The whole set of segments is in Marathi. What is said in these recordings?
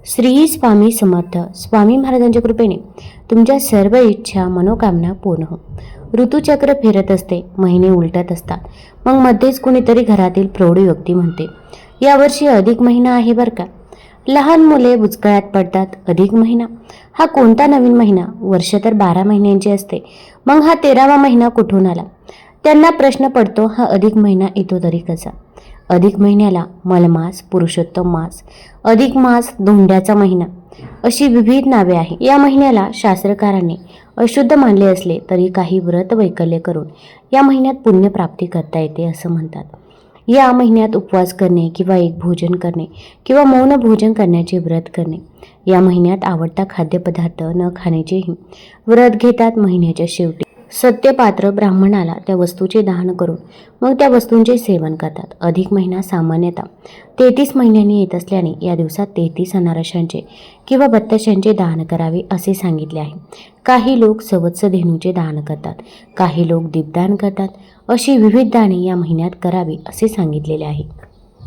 श्री स्वामी समर्थ. स्वामी महाराजांच्या कृपेने तुमच्या सर्व इच्छा मनोकामना पूर्ण हो. ऋतुचक्र फिरत असते, महिने उलटत असतात. मग मध्येच कुणीतरी घरातील प्रौढ व्यक्ती म्हणते, यावर्षी अधिक महिना आहे बरं का. लहान मुले बुचकळ्यात पडतात. अधिक महिना हा कोणता नवीन महिना? वर्ष तर 12 महिन्यांचे असते, मग हा 13वा महिना कुठून आला? त्यांना प्रश्न पडतो, हा अधिक महिना येतो तरी कसा? अधिक महिन्याला मलमास, पुरुषोत्तम मास, अधिक मास, धोंड्याचा महिना अशी विविध नावे आहे. या महिन्याला शास्त्रकारांनी अशुद्ध मानले असले तरी काही व्रत वैकल्य करून या महिन्यात पुण्यप्राप्ती करता येते असं म्हणतात. या महिन्यात उपवास करणे किंवा एक भोजन करणे किंवा मौन भोजन करण्याचे व्रत करणे. या महिन्यात आवडता खाद्यपदार्थ न खाण्याचेही व्रत घेतात. महिन्याच्या शेवटी सत्यपात्र ब्राह्मणाला त्या वस्तूचे दान करून मग त्या वस्तूंचे सेवन करतात. अधिक महिना सामान्यतः 33 महिन्यांनी येत असल्याने या दिवसात 33 अनारशांचे किंवा बत्ताशांचे दान करावे असे सांगितले आहे. काही लोक सवत्स धेनूचे दान करतात, काही लोक दीपदान करतात. अशी विविध दाने या महिन्यात करावी असे सांगितलेले आहे.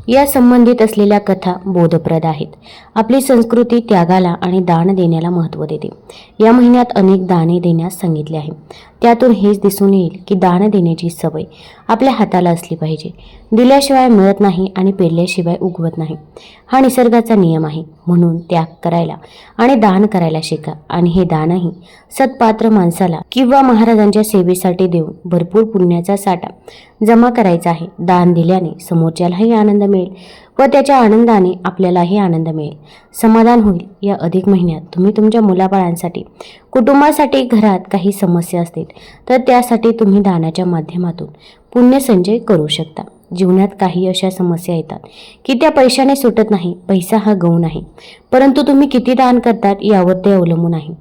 या संबंधित असलेल्या कथा बोधप्रद आहेत. आपली संस्कृती त्यागाला आणि दान देण्याला महत्त्व देते. या महिन्यात अनेक दाने देण्यास सांगितले आहे. त्यातून हेच दिसून येईल की दान देण्याची सवय आपल्या हाताला असली पाहिजे. दिल्याशिवाय मिळत नाही आणि पेरल्याशिवाय उगवत नाही, हा निसर्गाचा नियम आहे. म्हणून त्याग करायला आणि दान करायला शिका. आणि हे दानही सत्पात्र माणसाला किंवा महाराजांच्या सेवेसाठी देऊन भरपूर पुण्याचा साठा जमा करायचा आहे. दान दिल्याने समोरच्यालाही आनंद मिळेल व त्याच्या आनंदाने आपल्यालाही आनंद मिळेल, समाधान होईल. या अधिक महिन्यात तुम्ही तुमच्या मुलाबाळांसाठी, कुटुंबासाठी, घरात काही समस्या असतील तर त्यासाठी तुम्ही दानाच्या माध्यमातून पुण्य संचय करू शकता. जीवनात काही अशा समस्या येतात की त्या पैशाने सुटत नाही. पैसा हा गौण आहे, परंतु तुम्ही किती दान करतात यावर ते अवलंबून आहे.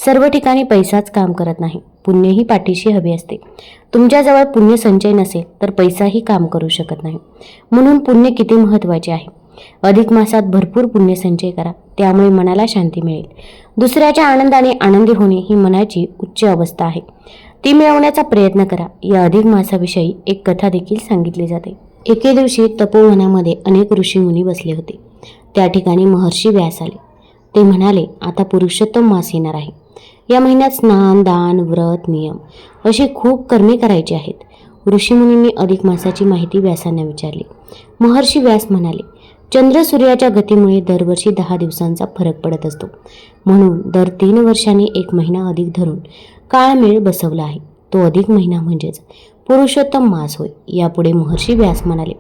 सर्व ठिकाणी पैसाच काम करत नाही, पुण्यही पाठीशी हवे असते. तुमच्याजवळ पुण्य संचय नसेल तर पैसाही काम करू शकत नाही. म्हणून पुण्य किती महत्त्वाचे आहे. अधिक मासात भरपूर पुण्य संचय करा, त्यामुळे मनाला शांती मिळेल. दुसऱ्याच्या आनंदाने आनंदी होणे ही मनाची उच्च अवस्था आहे, ती मिळवण्याचा प्रयत्न करा. या अधिक मासाविषयी एक कथा देखील सांगितली जाते. एके दिवशी तपोवनामध्ये अनेक ऋषीमुनी बसले होते. त्या ठिकाणी महर्षी व्यास आले. ते म्हणाले, आता पुरुषोत्तम मास येणार आहे. या महिन्यात स्नान, दान, व्रत, नियम अशी खूप कर्मे करायची आहेत. ऋषीमुनींनी अधिक मासाची माहिती व्यासांना विचारली. महर्षी व्यास म्हणाले, चंद्र सूर्याच्या गतीमुळे दरवर्षी 10 दिवसांचा फरक पडत असतो. म्हणून दर 3 वर्षांनी 1 महिना अधिक धरून काळमेळ बसवला आहे. तो अधिक महिना म्हणजेच पुरुषोत्तम मास होय. यापुढे महर्षी व्यास म्हणाले,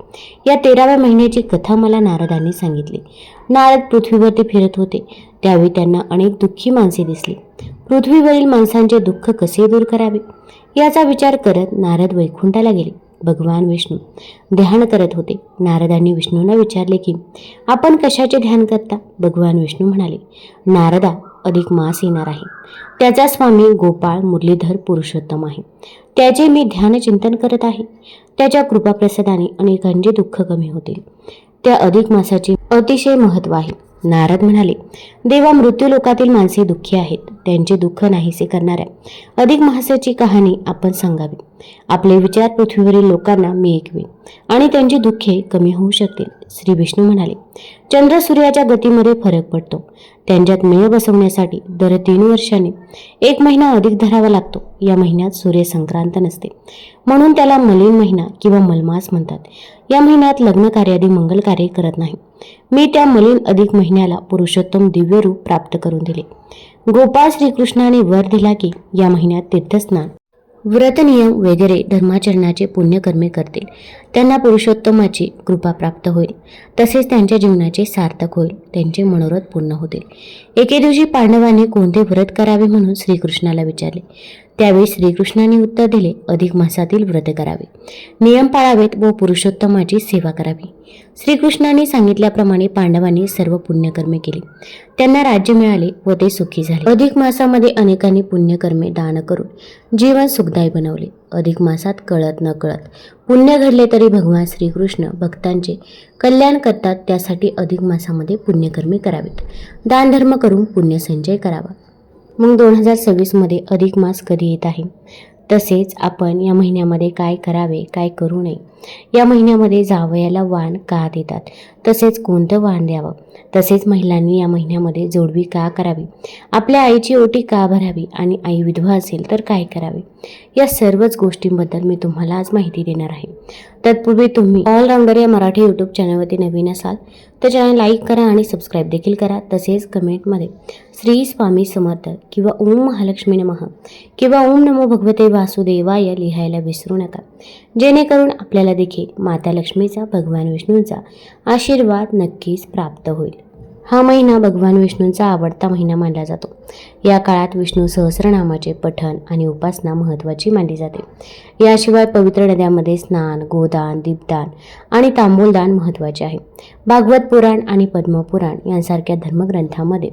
या 13व्या महिन्याची कथा मला नारदांनी सांगितली. नारद पृथ्वीवरती फिरत होते, त्यावेळी त्यांना अनेक दुःखी माणसे दिसली. पृथ्वीवरील माणसांचे दुःख कसे दूर करावे याचा विचार करत नारद वैकुंठाला गेले. भगवान विष्णू ध्यान करत होते. नारदांनी विष्णूंना विचारले की आपण कशाचे ध्यान करता? भगवान विष्णू म्हणाले, नारदा, अधिक मास येणार आहे. त्याचा स्वामी गोपाळ मुरलीधर पुरुषोत्तम आहे. त्याचे मी ध्यान चिंतन करत आहे. त्याच्या कृपाप्रसादाने अनेकांचे दुःख कमी होतील. त्या अधिक मासाचे अतिशय महत्त्व आहे. नारद म्हणाले, देवा, मृत्यू लोकातील माणसे दुःखी आहेत. त्यांचे दुःख नाहीसे करणाऱ्या अधिक मासाची कहाणी आपण सांगावी. आपले विचार पृथ्वीवरील लोकांना मी ऐकवेन आणि त्यांची दुःखे कमी होऊ शकतील. श्री विष्णू म्हणाले, चंद्र सूर्याच्या गतीमध्ये फरक पडतो. त्यांच्यात मेळ बसवण्यासाठी दर 3 वर्षांनी 1 महिना अधिक धरावा लागतो. या महिन्यात सूर्य संक्रांत नसते, म्हणून त्याला मलिन महिना किंवा मलमास म्हणतात. या महिन्यात लग्न कार्यादी मंगल कार्य करत नाही. मी त्या मलिन अधिक महिन्याला पुरुषोत्तम दिव्य रूप प्राप्त करून दिले. गोपाळ श्रीकृष्णाने वर दिला की या महिन्यात तीर्थस्नान, व्रतनियम वगैरे धर्माचरणाचे पुण्यकर्मे करतील. त्यांना पुरुषोत्तमाची कृपा प्राप्त होईल. तसेच त्यांच्या जीवनाचे सार्थक होईल. त्यांचे मनोरथ पूर्ण होतील. एके दिवशी पांडवांनी कोणते व्रत करावे म्हणून श्रीकृष्णाला विचारले. त्यावेळी श्रीकृष्णाने उत्तर दिले, अधिक मासातील व्रत करावे, नियम पाळावेत व पुरुषोत्तमाची सेवा करावी. श्रीकृष्णाने सांगितल्याप्रमाणे पांडवांनी सर्व पुण्यकर्मे केली. त्यांना राज्य मिळाले व ते सुखी झाले. अधिक मासामध्ये अनेकांनी पुण्यकर्मे दान करून जीवन सुखदायी बनवले. अधिक मासात कळत न कळत पुण्य घडले तरी भगवान श्रीकृष्ण भक्तांचे कल्याण करतात. त्यासाठी अधिक मासामध्ये पुण्यकर्मे करावेत. दानधर्म करून पुण्य संचय करावा. मग 2026 मध्ये अधिक मास कधी येत आहे, तसेच आपण या महिन्यामध्ये काय करावे, काय करू नये या महिन्यामध्ये जावयाला वाण का देतात, तसेच कोणतं वाण द्यावं, तसेच महिलांनी या महिन्यामध्ये जोडवी का करावी, आपल्या आईची ओटी का भरावी आणि आई विधवा असेल तर काय करावे, या सर्वच गोष्टींबद्दल मी तुम्हाला आज माहिती देणार आहे. तत्पूर्वी तुम्ही ऑलराऊंडर या मराठी यूट्यूब चॅनलवरती नवीन असाल तर चॅनल लाईक करा आणि सबस्क्राईब देखील करा. तसेच कमेंटमध्ये श्री स्वामी समर्थ किंवा ओम महालक्ष्मी नमः किंवा ओम नमो भगवते वासुदेवाय लिहायला विसरू नका, जेणेकरून आपल्याला देखील माता लक्ष्मीचा, भगवान विष्णूंचा आशीर्वाद नक्कीच प्राप्त होईल. हा महिना भगवान विष्णूंचा आवडता महिना मानला जातो. या काळात विष्णू सहस्रनामाचे पठण आणि उपासना महत्त्वाची मानली जाते. याशिवाय पवित्र नद्यांमध्ये स्नान, गोदान, दीपदान आणि तांबूलदान महत्त्वाचे आहे. भागवत पुराण आणि पद्मपुराण यांसारख्या धर्मग्रंथामध्ये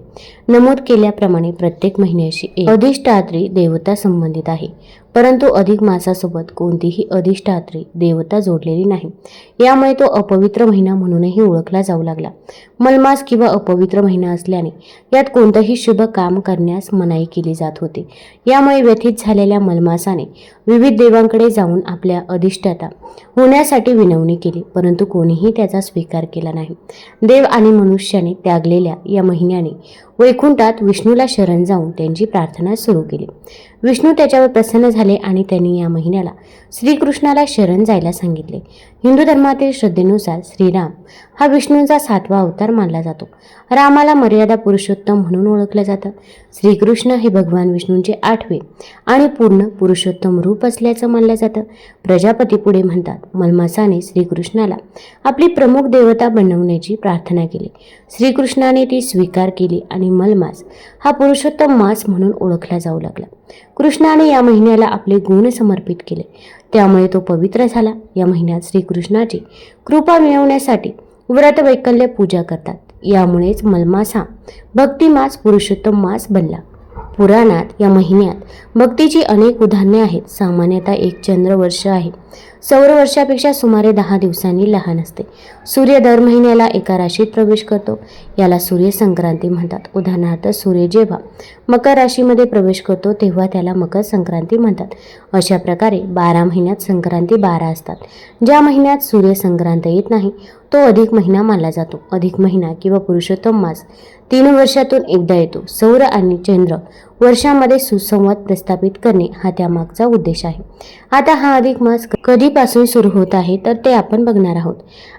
नमूद केल्याप्रमाणे प्रत्येक महिन्याशी एक अधिष्ठात्री देवता संबंधित आहे, परंतु अधिक मासासोबत कोणतीही अधिष्ठात्री देवता जोडलेली नाही. यामुळे तो अपवित्र महिना म्हणूनही ओळखला जाऊ लागला. मलमास किंवा अपवित्र महिना असल्याने यात कोणतंही शुभ काम करण्यास मनाई केली जात होती. यामुळे व्यथित झालेल्या मलमासाने विविध देवांकडे जाऊन आपल्या अधिष्ठाता होण्यासाठी विनवणी केली, परंतु कोणीही त्याचा स्वीकार केला नाही. देव आणि मनुष्याने त्यागलेल्या या महिन्याने वैकुंठात विष्णूला शरण जाऊन त्यांची प्रार्थना सुरू केली. विष्णू त्याच्यावर प्रसन्न झाले आणि त्यांनी या महिन्याला श्रीकृष्णाला शरण जायला सांगितले. हिंदू धर्मातील श्रद्धेनुसार श्रीराम हा विष्णूंचा 7वा अवतार मानला जातो. रामाला मर्यादा पुरुषोत्तम म्हणून ओळखलं जातं. श्रीकृष्ण हे भगवान विष्णूंचे 8वे आणि पूर्ण पुरुषोत्तम रूप असल्याचं मानलं जातं. प्रजापती पुढे म्हणतात, मलमासाने श्रीकृष्णाला आपली प्रमुख देवता बनवण्याची प्रार्थना केली. श्रीकृष्णाने ती स्वीकार केली आणि मलमास हा पुरुषोत्तम मास म्हणून ओळखला जाऊ लागला. कृष्णाने या महिन्याला आपले गुण समर्पित केले, त्यामुळे तो पवित्र झाला. या महिन्यात श्रीकृष्णाची कृपा मिळवण्यासाठी व्रत वैकल्य पूजा करतात. यामुळेच मलमास हा भक्तिमास, पुरुषोत्तम मास बनला. पुराणात या महिन्यात भक्तीची अनेक उदाहरणे आहेत. सामान्यतः एक चंद्रवर्ष आहे सौर वर्षापेक्षा सुमारे 10 दिवसांनी लहान असते. सूर्य दर महिन्याला एका राशीत प्रवेश करतो, याला सूर्य संक्रांती म्हणतात. उदाहरणार्थ, सूर्य जेव्हा मकर राशीमध्ये प्रवेश करतो तेव्हा त्याला मकर संक्रांती म्हणतात. अशा प्रकारे 12 महिन्यात संक्रांती 12 असतात. ज्या महिन्यात सूर्य संक्रांत येत नाही तो अधिक महिना मानला जातो. अधिक महिना किंवा पुरुषोत्तम मास 3 वर्षातून एकदा येतो. सौर आणि चंद्र वर्षामध्ये सुसंवाद प्रस्थापित करणे हा त्यामागचा उद्देश आहे. आता हा अधिक मास कधीपासून सुरू होत आहे तर ते आपण बघणार आहोत.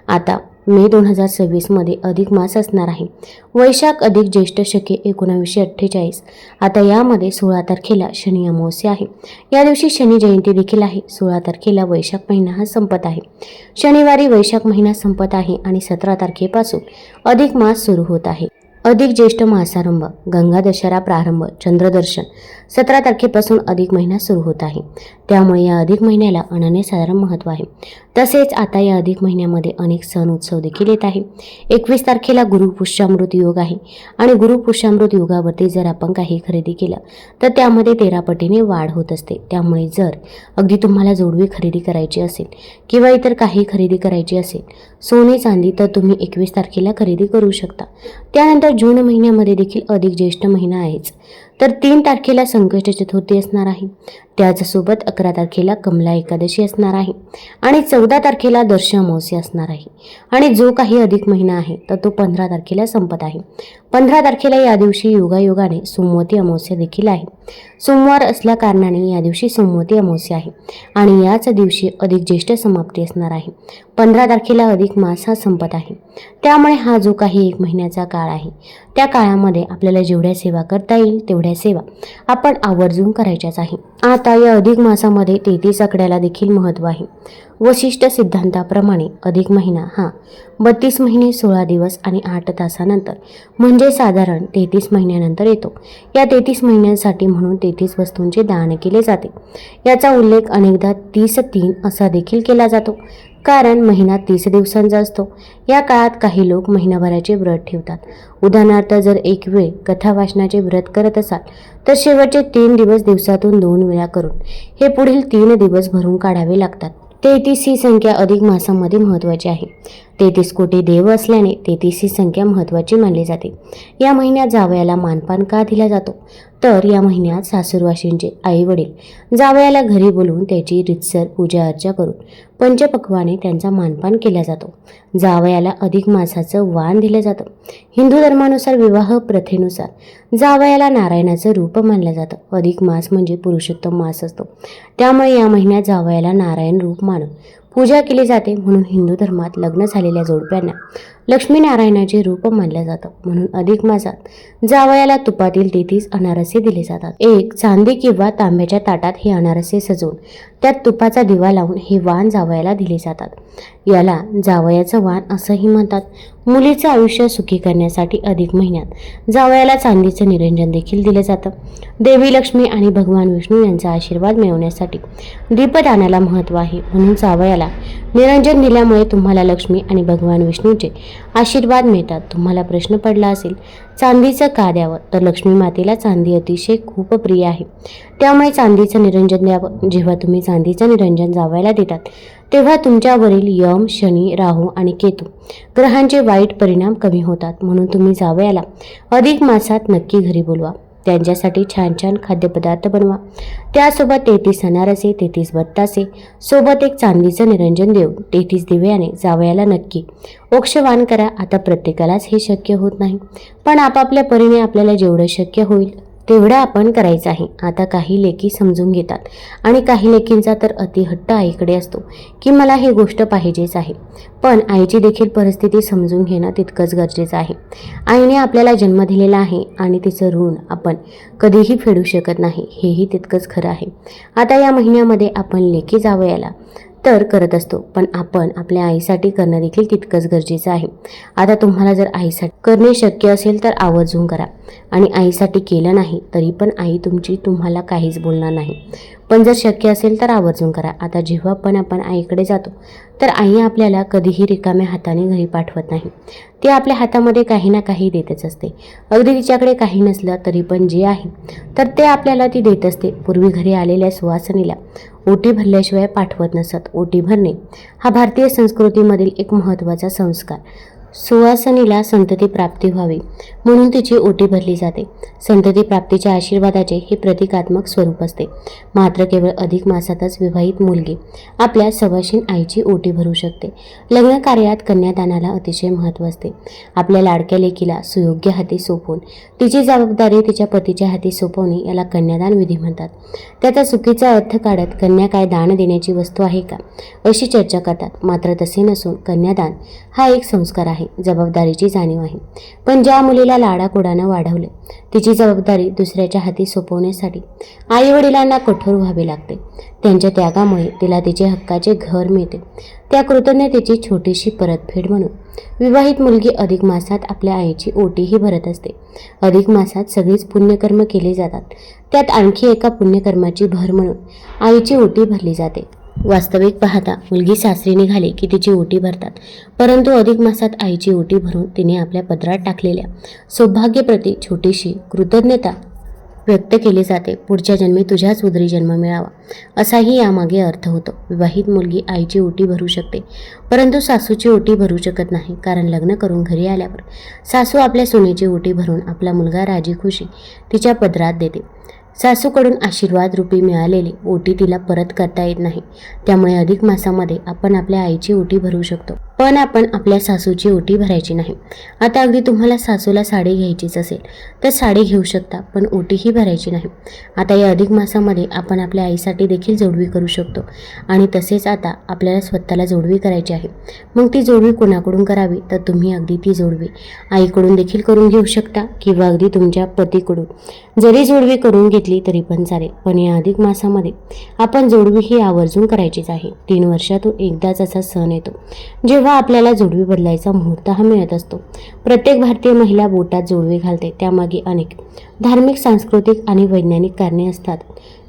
आता मे 2026 मध्ये अधिक मास असणार आहे. वैशाख अधिक ज्येष्ठ शके 1948. आता यामध्ये 16 तारखेला शनी अमावस्या आहे. या दिवशी शनी जयंती देखील आहे. 16 तारखेला वैशाख महिना हा संपत आहे. शनिवारी वैशाख महिना संपत आहे आणि 17 तारखेपासून अधिक मास सुरू होत आहे. अधिक ज्येष्ठ मासारंभ, गंगा दशरा प्रारंभ, चंद्रदर्शन 17 तारखेपासून अधिक महिना सुरू होत आहे. त्यामुळे या अधिक महिन्याला अनन्यसाधारण महत्त्व आहे. तसेच आता या अधिक महिन्यामध्ये अनेक सण उत्सव देखील येत आहे. 21 तारखेला गुरुपुष्यामृत योग आहे आणि गुरुपुष्यामृत योगावरती जर आपण काही खरेदी केलं तर त्यामध्ये 13 पटीने वाढ होत असते. त्यामुळे जर अगदी तुम्हाला जोडवी खरेदी करायची असेल किंवा इतर काही खरेदी करायची असेल, सोने चांदी, तर तुम्ही 21 तारखेला खरेदी करू शकता. त्यानंतर जून महिन्यामध्ये देखील अधिक ज्येष्ठ महिना आहेच. तर 3 तारखेला संकष्ट चतुर्थी असणार आहे. त्याचसोबत 11 तारखेला कमला एकादशी असणार आहे आणि 14 तारखेला दर्श अमावस्या असणार आहे. आणि जो काही अधिक महिना आहे तर तो 15 तारखेला संपत आहे. 15 तारखेला या दिवशी योगायोगाने सोमवती अमावस्या देखील आहे. सोमवार असल्या कारणाने या दिवशी सोमवती अमावस्या आहे आणि याच दिवशी अधिक ज्येष्ठ समाप्ती असणार आहे. 15 तारखेला अधिक मास हा संपत आहे. त्यामुळे हा जो काही 1 महिन्याचा काळ आहे त्या काळामध्ये आपल्याला जेवढ्या सेवा करता येईल तेवढ्या सेवा आपण आवर्जून करायच्याच आहे. आता या अधिक मासामध्ये 33 आकड्याला देखील महत्त्व आहे. वशिष्ठ सिद्धांताप्रमाणे अधिक महिना हा 32 महिने 16 दिवस आणि 8 तासानंतर म्हणजे साधारण 33 महिन्यानंतर येतो. या 33 महिन्यांसाठी म्हणून 33 वस्तूंचे दान केले जाते. याचा उल्लेख अनेकदा 30-3 असा देखील केला जातो, कारण महिना 30 दिवसांचा असतो. या काळात काही लोक महिनाभराचे व्रत ठेवतात. उदाहरणार्थ, जर एक वेळ कथा वाचनाचे व्रत करत असाल तर शेवटचे 3 दिवस दिवसातून 2 वेळा करून हे पुढील 3 दिवस भरून काढावे लागतात. 33 ही संख्या अधिक मासामध्ये महत्त्वाची आहे. 33 कोटी देव असल्याने 33 ही संख्या महत्त्वाची मानली जाते. या महिन्यात जावयाला मानपान का दिला जातो तर या महिन्यात सासूरवाशींचे आई वडील जावयाला घरी बोलवून त्याची रीतसर पूजा अर्चा करून पंचपक्वाने त्यांचा मानपान केला जातो. जावयाला अधिक मासाचं वाण दिलं जातं. हिंदू धर्मानुसार विवाह प्रथेनुसार जावयाला नारायणाचं रूप मानलं जातं. अधिक मास म्हणजे पुरुषोत्तम मास असतो, त्यामुळे या महिन्यात जावयाला नारायण रूप मानून पूजा केली जाते. म्हणून हिंदू धर्मात लग्न झालेल्या जोडप्यांना लक्ष्मीनारायणाचे रूप मानलं जातं. म्हणून अधिक मासात जावयाला तुपातील 33 अनारसे दिले जातात. एक चांदी किंवा तांब्याच्या ताटात हे अनारसे सजवून त्यात तुपाचा दिवा लावून हे वाण जावयाला दिले जातात. याला जावयाचं वाण असंही म्हणतात. मुलीचं आयुष्य सुखी करण्यासाठी अधिक महिन्यात जावयाला चांदीचं निरंजन देखील दिलं जातं. देवी लक्ष्मी आणि भगवान विष्णू यांचा आशीर्वाद मिळवण्यासाठी दीपदानाला महत्त्व आहे. म्हणून जावयाला निरंजन दिल्यामुळे तुम्हाला लक्ष्मी आणि भगवान विष्णूचे आशीर्वाद मिळतात. तुम्हाला प्रश्न पडला असेल चांदीचं का द्यावं, तर लक्ष्मी मातेला चांदी अतिशय खूप प्रिय आहे, त्यामुळे चांदीचं निरंजन द्यावं. जेव्हा तुम्ही चांदीचं निरंजन जावयाला देतात तेव्हा तुमच्यावरील यम, शनी, राहू आणि केतू ग्रहांचे वाईट परिणाम कमी होतात. म्हणून तुम्ही जावयाला अधिक मासात नक्की घरी बोलवा. त्यांच्यासाठी छान छान खाद्यपदार्थ बनवा. त्यासोबत 33 अनारसे, 33 बत्तासे सोबत एक चांदीचं निरंजन देऊन 33 दिव्याने जावयाला नक्की मोक्षवान करा. आता प्रत्येकालाच हे शक्य होत नाही, पण आपापल्या परीने आपल्याला जेवढं शक्य होईल तेवढं आपण करायचं आहे. आता काही लेकी समजून घेतात आणि काही लेकींचा तर अतिहट्ट आईकडे असतो की मला ही गोष्ट पाहिजेच आहे. पण आईची देखील परिस्थिती समजून घेणं तितकंच गरजेचं आहे. आईने आपल्याला जन्म दिलेला आहे आणि तिचं ऋण आपण कधीही फेडू शकत नाही, हेही तितकंच खरं आहे. आता या महिन्यामध्ये आपण लेकी जावयाला तर करत असतो, पण आपण आपल्या आईसाठी करणं देखील तितकंच गरजेचं आहे. आता तुम्हाला जर आईसाठी करणे शक्य असेल तर आवर्जून करा, आणि आईसाठी केलं नाही तरी पण आई तुमची तुम्हाला काहीच बोलणार नाही. पण जर शक्य असेल तर आवर्जून करा. आता जेव्हा पण आपण आईकडे जातो तर आई आपल्याला कधीही रिकाम्या हाताने घरी पाठवत नाही. ती आपल्या हातामध्ये काही ना काही देतच असते. अगदी तिच्याकडे काही नसलं तरी पण जे आहे तर ते आपल्याला ती देत असते. पूर्वी घरी आलेल्या सुवासिनीला ओटी भरल्याशिवाय पाठवत नसत. ओटी भरणे हा भारतीय संस्कृतीमधील एक महत्त्वाचा संस्कार. सुवासिनीला संतती प्राप्ती व्हावी म्हणून तिची ओटी भरली जाते. संतती प्राप्तीच्या आशीर्वादाचे हे प्रतिकात्मक स्वरूप असते. मात्र केवळ अधिक मासातच विवाहित मुलगी आपल्या सवाशीण आईची ओटी भरू शकते. लग्न कार्यात कन्यादानाला अतिशय महत्त्व असते. आपल्या लाडक्या लेकीला सुयोग्य हाती सोपवून तिची जबाबदारी तिच्या पतीच्या हाती सोपवणे याला कन्यादान विधी म्हणतात. त्याचा चुकीचा अर्थ काढत कन्या काय दान देण्याची वस्तू आहे का अशी चर्चा करतात. मात्र तसे नसून कन्यादान हा एक संस्कार आहे, जबाबदारीची जाणीव आहे. पण ज्या मुलीला लाडाकोडानं वाढवले तिची जबाबदारी दुसऱ्याच्या हाती सोपवण्यासाठी आई वडिलांना कठोर व्हावे लागते. त्यांच्या त्यागामुळे तिला तिचे हक्काचे घर मिळते. त्या कृतज्ञतेची छोटीशी परतफेड म्हणून विवाहित मुलगी अधिक मासात आपल्या आईची ओटीही भरत असते. अधिक मासात सगळीच पुण्यकर्म केली जातात. त्यात आणखी एका पुण्यकर्माची भर म्हणून आईची ओटी भरली जाते. वास्तविक पाहता मुलगी सासरी निघाली की तिची ओटी भरतात, परंतु अधिक मासात आईची ओटी भरून तिने आपल्या पदरात टाकलेल्या सौभाग्यप्रती छोटीशी कृतज्ञता व्यक्त केली जाते. पुढच्या जन्मी तुझ्याच उदरी जन्म मिळावा असाही यामागे अर्थ होतो. विवाहित मुलगी आईची ओटी भरू शकते, परंतु सासूची ओटी भरू शकत नाही. कारण लग्न करून घरी आल्यावर सासू आपल्या सुनेची ओटी भरून आपला मुलगा राजी खुशी तिच्या पदरात देते. सासूकडून आशीर्वाद रूपी मिळालेली ओटी तिला परत करता येत नाही. त्यामुळे अधिक मासामध्ये आपण आपल्या आईची ओटी भरू शकतो, पण आपण आपल्या सासूची ओटी भरायची नाही. आता अगदी तुम्हाला सासूला साडी घ्यायचीच असेल तर साडी घेऊ शकता, पण ओटीही भरायची नाही. आता या अधिक मासामध्ये आपण आपल्या आईसाठी देखील जोडवी करू शकतो, आणि तसेच आता आपल्याला स्वतःला जोडवी करायची आहे. मग ती जोडवी कोणाकडून करावी, तर तुम्ही अगदी ती जोडवी आईकडून देखील करून घेऊ शकता किंवा अगदी तुमच्या पतीकडून जरी जोडवी करून घेतली तरी पण चालेल. पण या अधिक मासामध्ये आपण जोडवी ही आवर्जून करायचीच आहे. 3 वर्षातून एकदाच असा सण येतो जेव्हा आपल्याला जोडवी बदलायचा मुहूर्त हा मिळत असतो. प्रत्येक भारतीय महिला बोटात जोडवी घालते. त्यामागे अनेक धार्मिक, सांस्कृतिक आणि वैज्ञानिक कारणे असतात.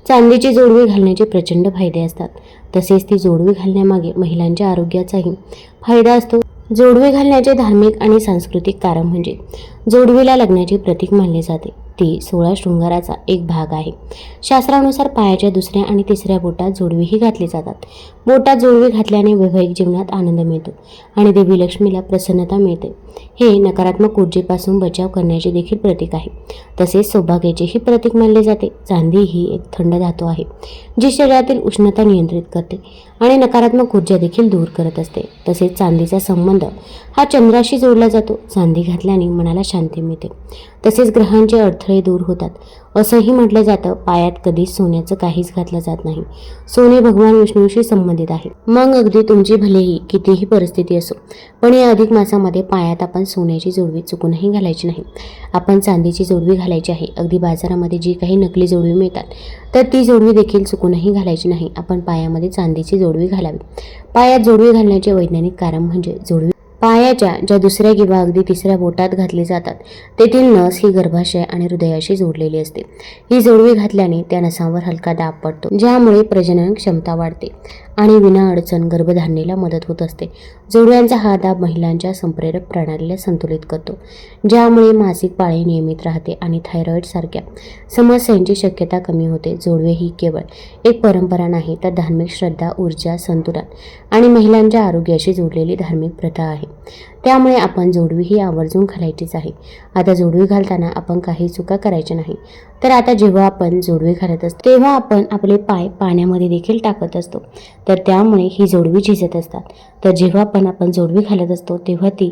चांदीची जोडवी घालण्याचे प्रचंड फायदे असतात. तसेच ती जोडवी घालण्यामागे महिलांच्या आरोग्याचाही फायदा असतो. जोडवी घालण्याचे धार्मिक आणि सांस्कृतिक कारण म्हणजे जोडवीला लग्नाचे प्रतीक मानले जाते. ती 16 शृंगाराचा एक भाग आहे. शास्त्रानुसार पायाच्या दुसऱ्या आणि तिसऱ्या बोटात जोडवीही घातली जातात. बोटात जोडवी घातल्याने वैवाहिक जीवनात आनंद मिळतो आणि देवी लक्ष्मीला प्रसन्नता मिळते. हे नकारात्मक ऊर्जेपासून बचाव करण्याचे देखील प्रतीक आहे. तसेच सौभाग्याचेही प्रतीक मानले जाते. चांदी ही एक थंड धातू आहे जी शरीरातील उष्णता नियंत्रित करते आणि नकारात्मक ऊर्जा देखील दूर करत असते. तसेच चांदीचा संबंध हा चंद्राशी जोडला जातो. चांदी घातल्याने मनाला शांती मिळते. तसेच ग्रहांचे अडथळे दूर होतात. असंही म्हटलं जातं, पायात कधीच सोन्याचं काहीच घातलं जात नाही. सोने भगवान विष्णूशी संबंधित आहे. मग अगदी तुमची भलेही कितीही परिस्थिती असो, पण या अधिक मासामध्ये पायात आपण सोन्याची जोडवी चुकूनही घालायची नाही. आपण चांदीची जोडवी घालायची आहे. अगदी बाजारामध्ये जी काही नकली जोडवी मिळतात तर ती जोडवी देखील चुकूनही घालायची नाही. आपण पायामध्ये चांदीची जोडवी घालावी. पायात जोडवी घालण्याचे वैज्ञानिक कारण म्हणजे जोडवी पायाच्या ज्या दुसऱ्या किंवा अगदी तिसऱ्या बोटात घातली जातात तेथील नस ही गर्भाशय आणि हृदयाशी जोडलेली असते. ही जोडवी घातल्याने त्या नसांवर हलका दाब पडतो, ज्यामुळे प्रजनन क्षमता वाढते आणि विना अडचण गर्भधारणेला मदत होत असते. जोडव्यांचा हा दाब महिलांच्या संप्रेरक प्रणालीला संतुलित करतो, ज्यामुळे मासिक पाळी नियमित राहते आणि थायरॉईड सारख्या समस्यांची शक्यता कमी होते. जोडवे ही केवळ एक परंपरा नाही, तर धार्मिक श्रद्धा, ऊर्जा, संतुलन आणि महिलांच्या आरोग्याशी जोडलेली धार्मिक प्रथा आहे. त्यामुळे आपण जोडवी ही आवर्जून घालायचीच आहे. आता जोडवी घालताना आपण काही चुका करायच्या नाही. तर आता जेव्हा आपण जोडवी घालत असतो तेव्हा आपण आपले पाय पाण्यामध्ये देखील टाकत असतो, तर त्यामुळे ही जोडवी झिजत असतात. तर जेव्हा आपण जोडवी घालत असतो तेव्हा ती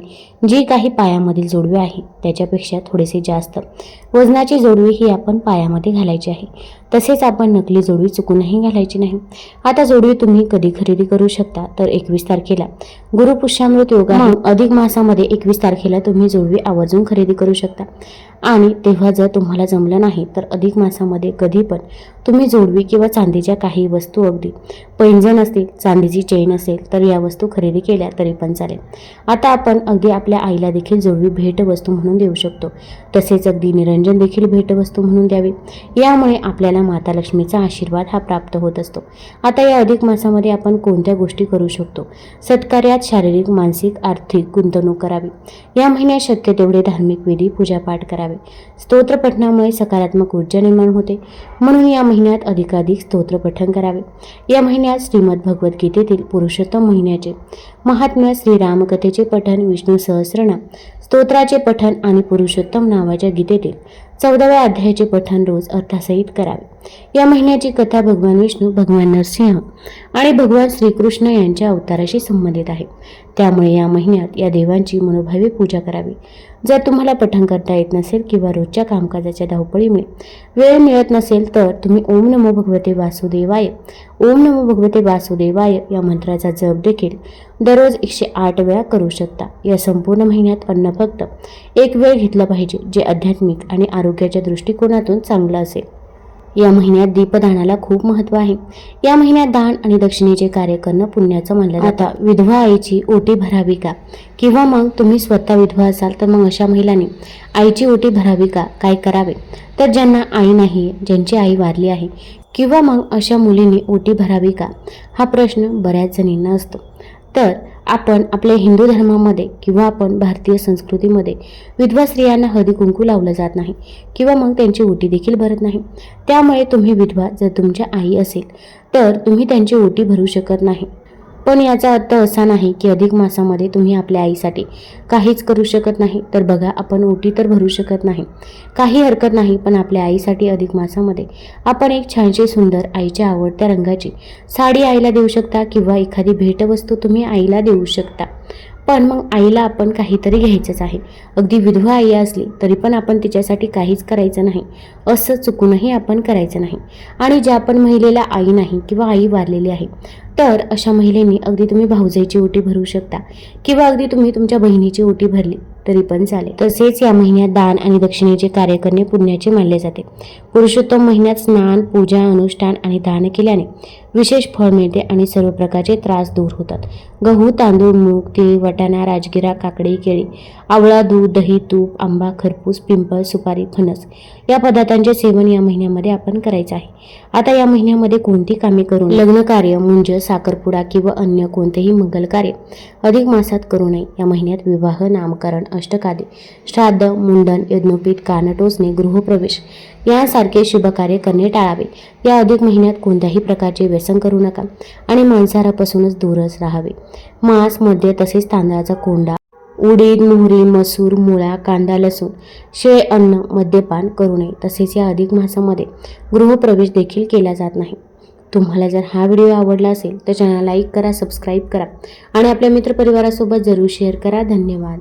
जी काही पायामधील जोडवी आहे त्याच्यापेक्षा थोडेसे जास्त वजनाची जोडवी ही आपण पायामध्ये घालायची आहे. तसेच आपण नकली जोडवी चुकूनही घालायची नाही. आता जोडवी तुम्ही कधी खरेदी करू शकता तर 21 तारखेला गुरुपुष्यामृत योग आहे. अधिक मासामध्ये 21 तारखेला तुम्ही जोडवी आवर्जून खरेदी करू शकता. आणि तेव्हा जर तुम्हाला जमलं नाही तर अधिक मासामध्ये कधी पण तुम्ही जोडवी किंवा चांदीच्या काही वस्तू, अगदी पैंजण असतील, चांदीची चेन असेल तर या वस्तू खरेदी केल्या तरी पण चालेल. आता आपण अगदी आपल्या आईला देखील जोडवी भेटवस्तू म्हणून देऊ शकतो. तसेच अगदी निरंजन देखील भेटवस्तू म्हणून द्यावे. यामुळे आपल्याला माता लक्ष्मीचा आशीर्वाद हा प्राप्त होत असतो. आता या अधिक मासामध्ये आपण कोणत्या गोष्टी करू शकतो? सत्कार्यात शारीरिक, मानसिक, आर्थिक गुंतवणूक करावी. या महिन्यात शक्य तेवढे धार्मिक विधी, पूजापाठ करावे. स्तोत्र पठणामुळे सकारात्मक ऊर्जा निर्माण होते, म्हणून या महिन्यात अधिकाधिक स्तोत्र पठण करावे. या महिन्यात श्रीमद भगवद्गीतेतील पुरुषोत्तम महिन्याचे महात्म्य, श्रीरामकथेचे पठण, विष्णू सहस्रनाम स्तोत्राचे पठण आणि पुरुषोत्तम नावाच्या गीतेतील 14व्या अध्यायाचे पठण रोज अर्थासहित करावे. या महिन्याची कथा भगवान विष्णू, भगवान नरसिंह आणि भगवान श्रीकृष्ण यांच्या अवताराशी संबंधित आहे. त्यामुळे या महिन्यात या देवांची मनोभावे पूजा करावी. जर तुम्हाला पठण करता येत नसेल किंवा रोजच्या कामकाजाच्या धावपळीमुळे वेळ मिळत नसेल तर तुम्ही ओम नमो भगवते वासुदेवाय, ओम नमो भगवते वासुदेवाय या मंत्राचा जप देखील दररोज 108 वेळा करू शकता. या संपूर्ण महिन्यात अन्न फक्त एक वेळ घेतलं पाहिजे, जे आध्यात्मिक आणि आरोग्याच्या दृष्टिकोनातून चांगलं असेल. या महिन्यात दीपदानाला खूप महत्त्व आहे. या महिन्यात दान आणि दक्षिणेचे कार्य करणं पुण्याचं मानलं जातं. आता विधवा आईची ओटी भरावी का? किंवा मग तुम्ही स्वतः विधवा असाल तर मग अशा महिलांनी आईची ओटी भरावी का? काय करावे? तर ज्यांना आई नाही, ज्यांची आई वारली आहे, किंवा मग अशा मुलींनी ओटी भरावी का? हा प्रश्न बऱ्याच जणींना असतो. तर आपण आपल्या हिंदू धर्मामध्ये किंवा आपण भारतीय संस्कृतीमध्ये विधवा स्त्रियांना हळदी कुंकू लावलं जात नाही किंवा मग त्यांची ओटी देखील भरत नाही. त्यामुळे तुम्ही विधवा जर तुमच्या आई असेल तर तुम्ही त्यांची ओटी भरू शकत नाही. पण याचा अर्थ असा नाही की अधिक मासामध्ये तुम्ही आपल्या आईसाठी काहीच करू शकत नाही. तर बघा, आपण ओटी तर भरू शकत नाही, काही हरकत नाही, पण आपल्या आईसाठी अधिक मासामध्ये आपण एक छानशी सुंदर आईच्या आवडत्या रंगाची साडी आईला देऊ शकता किंवा एखादी भेटवस्तू तुम्ही आईला देऊ शकता. पण मग आईला आपण काहीतरी घ्यायचंच आहे. अगदी विधवा आई असली तरी पण आपण तिच्यासाठी काहीच करायचं नाही, असं चुकूनही आपण करायचं नाही. आणि ज्या पण महिलेला आई नाही किंवा आई वारलेली आहे तर अशा महिलेनी अगदी तुम्ही भाऊजाईची ओटी भरू शकता किंवा अगदी तुम्ही तुमच्या बहिणीची ओटी भरली तरी पण चालेल. तसेच या महिन्यात दान आणि दक्षिणेचे कार्य करणे पुण्याचे मानले जाते. पुरुषोत्तम महिन्यात स्नान, पूजा, अनुष्ठान आणि दान केल्याने विशेष फळ मिळते आणि सर्व प्रकारचे त्रास दूर होतात. गहू, तांदूळ, मूग, तीळ, वाटाणा, राजगिरा, काकडी, केळी, आवळा, दूध, दही, तूप, आंबा, खरपूस, पिंपळ, सुपारी, फणस या पदार्थांचे सेवन या महिन्यामध्ये आपण करायचे आहे. आता या महिन्यामध्ये कोणती कामे करून लग्न कार्य, मुंज, साखरपुडा किंवा अन्य कोणतेही मंगल कार्य अधिक मासात करू नये. या महिन्यात विवाह, नामकरण, अष्टकादी, श्राद्ध, मुंडन, यज्ञोपीत, कान टोचणे, गृहप्रवेश यासारखे शुभकार्य करणे टाळावे. या अधिक महिन्यात कोणत्याही प्रकारचे व्यसन करू नका आणि मांसाहारापासूनच दूरच राहावे. मांस, मद्य तसेच तांदळाचा कोंडा, उडीद, मोहरी, मसूर, मुळा, कांदा, लसूण, शिळे अन्न, मद्यपान करू नये. तसेच या अधिक मासामध्ये गृहप्रवेश देखील केला जात नाही. तुम्हाला जर हा व्हिडिओ आवडला असेल तर चॅनल लाईक करा, सबस्क्राईब करा आणि आपल्या मित्रपरिवारासोबत जरूर शेअर करा. धन्यवाद.